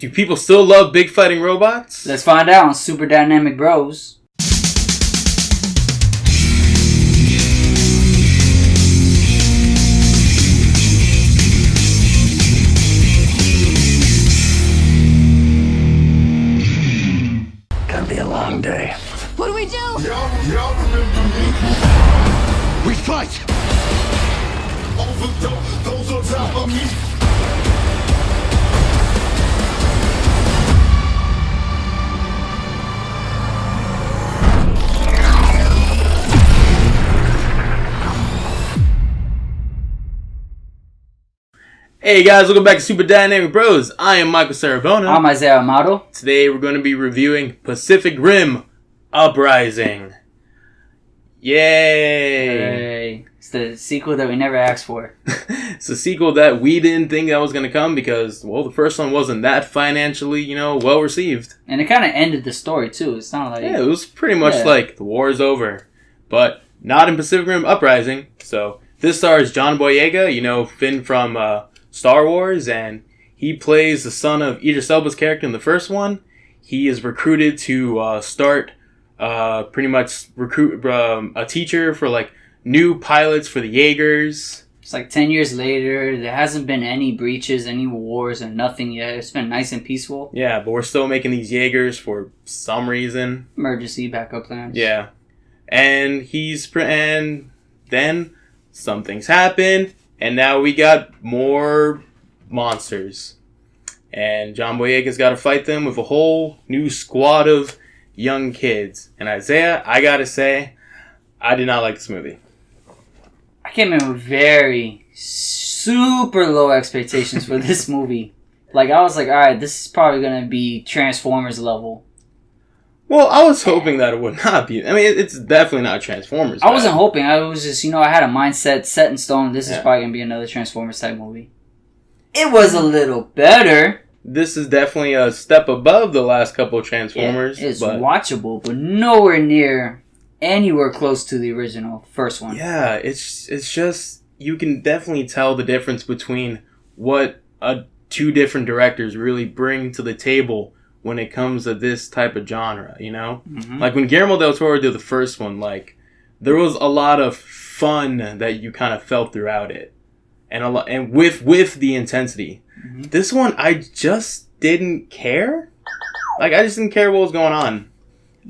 Do people still love big fighting robots? Let's find out on Super Dynamic Bros. Gonna be a long day. What do we do? Y'all remember me? We fight! Those on top of me. Hey guys, welcome back to Super Dynamic Bros. I am Michael Sarabona. I'm Isaiah Amato. Today we're going to be reviewing Pacific Rim Uprising. Yay! Hey, it's the sequel that we never asked for. It's a sequel that we didn't think that was going to come because, well, the first one wasn't that financially, well received. And it kind of ended the story too. It's not like... Yeah, it was pretty much like the war is over. But not in Pacific Rim Uprising. So this stars John Boyega, Finn from Star Wars, and he plays the son of Idris Elba's character in the first one. He is recruited to start recruit a teacher for new pilots for the Jaegers. It's 10 years later. There hasn't been any breaches, any wars, or nothing yet. It's been nice and peaceful. Yeah, but we're still making these Jaegers for some reason. Emergency backup plans. Yeah, and then some things happen, and now we got more monsters. And John Boyega's got to fight them with a whole new squad of young kids. And Isaiah, I gotta say, I did not like this movie. I came in with very super low expectations for this movie. I was like, alright, this is probably going to be Transformers level. Well, I was hoping that it would not be. I mean, it's definitely not Transformers. I wasn't hoping. I was just, I had a mindset set in stone. This is probably going to be another Transformers type movie. It was a little better. This is definitely a step above the last couple of Transformers. It's watchable, but nowhere near anywhere close to the original first one. Yeah, it's just, you can definitely tell the difference between what two different directors really bring to the table when it comes to this type of genre, Mm-hmm. When Guillermo del Toro did the first one, there was a lot of fun that you kind of felt throughout it. And with the intensity. Mm-hmm. This one, I just didn't care. I just didn't care what was going on.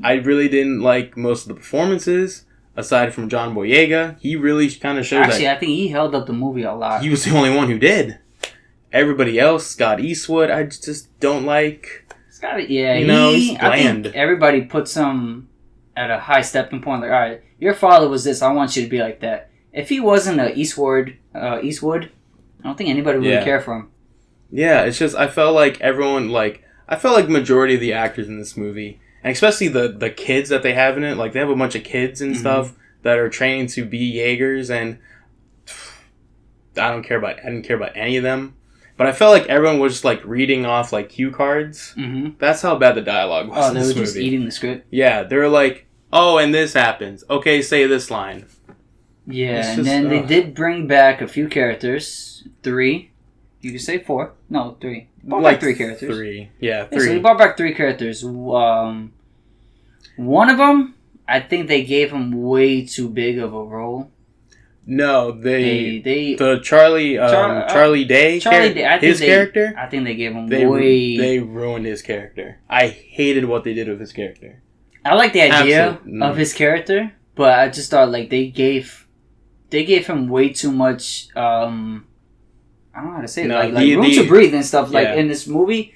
I really didn't like most of the performances, aside from John Boyega. He really kind of showed Actually, I think he held up the movie a lot. He was the only one who did. Everybody else, Scott Eastwood, I just don't like. Scott, he's bland. I think everybody puts him at a high stepping point. Alright, your father was this, I want you to be like that. If he wasn't a Eastwood, I don't think anybody would really care for him. Yeah, it's just, I felt like everyone, I felt like majority of the actors in this movie, and especially the kids that they have in it, they have a bunch of kids and stuff that are training to be Jaegers, and I didn't care about any of them. But I felt like everyone was just reading off cue cards. Mm-hmm. That's how bad the dialogue was in this movie. They were just eating the script? Yeah, they were like, oh, and this happens. Okay, say this line. Yeah, and then they did bring back a few characters. 3. You could say 4. No, 3. Brought back 3 characters. 3. Yeah, 3. Yeah, so they brought back 3 characters. One of them, I think they gave him way too big of a role. No, the Charlie Day character. I think they gave him They ruined his character. I hated what they did with his character. I like the idea of his character, but I just thought they gave him way too much. I don't know how to say it. Room to breathe and stuff in this movie.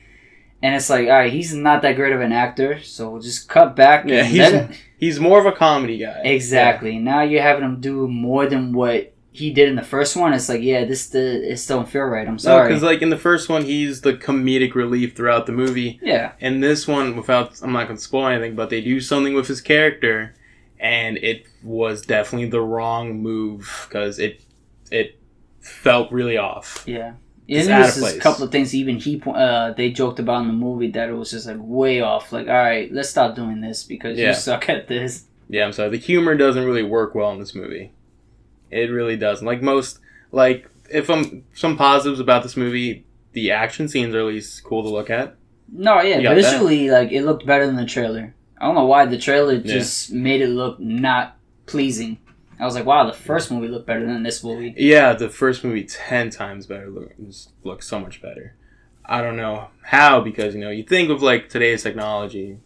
And it's alright, he's not that great of an actor, so we'll just cut back. Yeah, he's more of a comedy guy. Exactly. Yeah. Now you're having him do more than what he did in the first one. It's it don't feel right. I'm sorry. No, because in the first one, he's the comedic relief throughout the movie. Yeah. In this one, I'm not going to spoil anything, but they do something with his character, and it was definitely the wrong move, because it felt really off. Yeah. And there's a couple of things even they joked about in the movie that it was just way off. Alright, let's stop doing this because you suck at this. Yeah, I'm sorry. The humor doesn't really work well in this movie. It really doesn't. If some positives about this movie, the action scenes are at least cool to look at. No, yeah, visually, like, it looked better than the trailer. I don't know why the trailer just made it look not pleasing. I was like, wow, the first movie looked better than this movie. Yeah, the first movie 10 times better. Looks so much better. I don't know how, because, you think of, like, today's technology.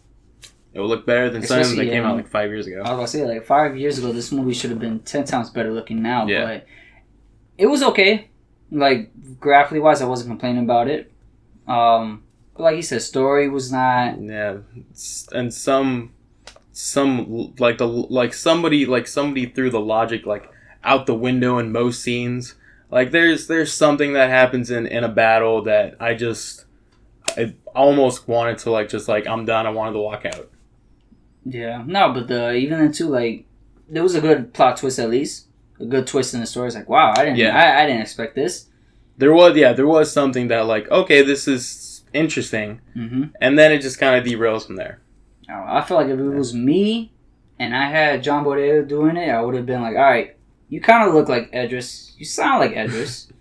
It will look better than something that came out, like, 5 years ago. I was going to say, like, 5 years ago, this movie should have been 10 times better looking now. Yeah. But it was okay. Like, graphically-wise, I wasn't complaining about it. But like you said, story was not... Yeah. And some somebody threw the logic, like, out the window in most scenes. Like, there's something that happens in a battle that I almost wanted to, like, I'm done. I wanted to walk out. Yeah. No, but even then, too, like, there was a good plot twist, at least. A good twist in the story. It's like, wow, I didn't expect this. There was something that, like, okay, this is interesting. Mm-hmm. And then it just kind of derails from there. I feel like if it was me and I had John Boyega doing it, I would have been like, all right, you kind of look like Edris. You sound like Edris.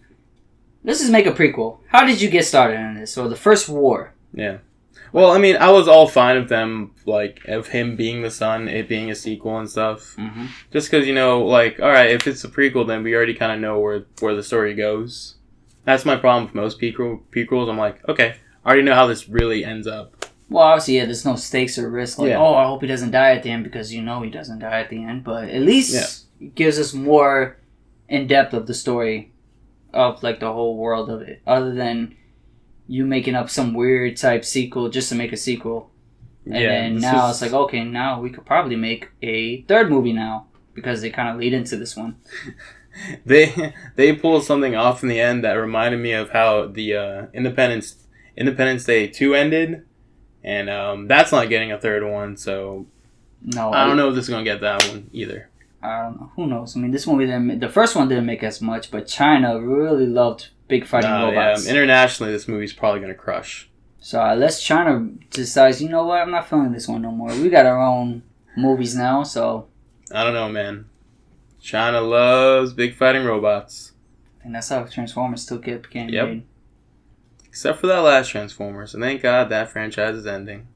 Let's just make a prequel. How did you get started in this? Or the first war? Yeah. Well, I mean, I was all fine with them, like, of him being the son, it being a sequel and stuff. Mm-hmm. Just because, like, all right, if it's a prequel, then we already kind of know where the story goes. That's my problem with most prequels. I'm like, okay, I already know how this really ends up. Well, obviously, there's no stakes or risk. Like, I hope he doesn't die at the end, because he doesn't die at the end. But at least it gives us more in-depth of the story of, like, the whole world of it. Other than you making up some weird type sequel just to make a sequel. And then now it's like, okay, now we could probably make a third movie now, because they kind of lead into this one. They pulled something off in the end that reminded me of how the Independence Day 2 ended. And that's not getting a third one, so no, I don't know if this is going to get that one either. I don't know. Who knows? I mean, this movie the first one didn't make as much, but China really loved big fighting robots. Yeah. Internationally, this movie's probably going to crush. So unless China decides, you know what, I'm not feeling this one no more. We got our own movies now, so... I don't know, man. China loves big fighting robots. And that's how Transformers still kept getting made. Except for that last Transformers. And thank God that franchise is ending.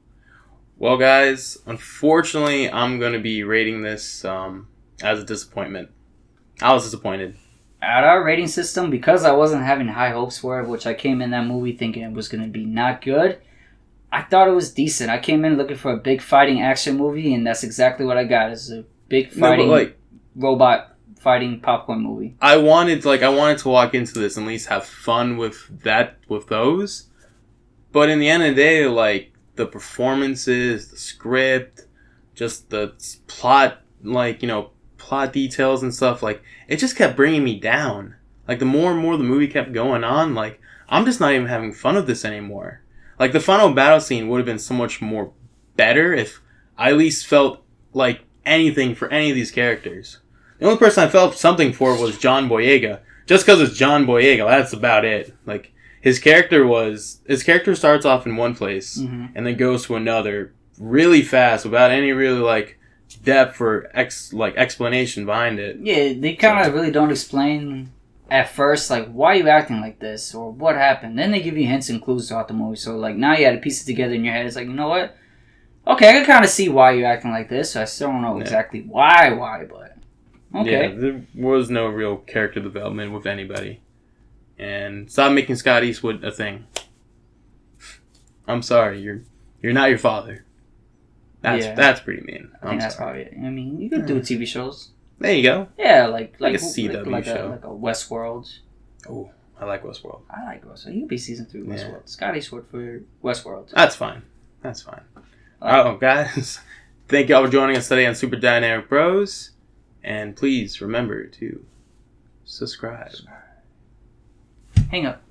Well, guys, unfortunately, I'm going to be rating this as a disappointment. I was disappointed. At our rating system, because I wasn't having high hopes for it, which I came in that movie thinking it was going to be not good, I thought it was decent. I came in looking for a big fighting action movie, and that's exactly what I got. It's a big fighting robot fighting popcorn movie. I wanted to walk into this and at least have fun with those. But in the end of the day, like, the performances, the script, just the plot, plot details and stuff, like, it just kept bringing me down. Like, the more and more the movie kept going on, like, I'm just not even having fun with this anymore. Like, the final battle scene would have been so much more better if I at least felt like anything for any of these characters. The only person I felt something for was John Boyega. Just because it's John Boyega, that's about it. Like, his character starts off in one place, and then goes to another really fast without any really, like, depth or explanation behind it. Yeah, they kind of really don't explain at first, like, why are you acting like this, or what happened. Then they give you hints and clues throughout the movie, so, like, now you had to piece it together in your head. It's like, you know what? Okay, I can kind of see why you're acting like this. I still don't know exactly why, but okay. Yeah, there was no real character development with anybody. And stop making Scott Eastwood a thing. I'm sorry, you're not your father. That's pretty mean. I think that's probably it. I mean, you could do TV shows. There you go. Yeah, like a CW show. Like a Westworld. Oh, I like Westworld. I like Westworld. You could be season 3 Westworld. Scott Eastwood for Westworld. That's fine. Oh, guys. Thank y'all for joining us today on Super Dynamic Bros. And please remember to subscribe. Hang up.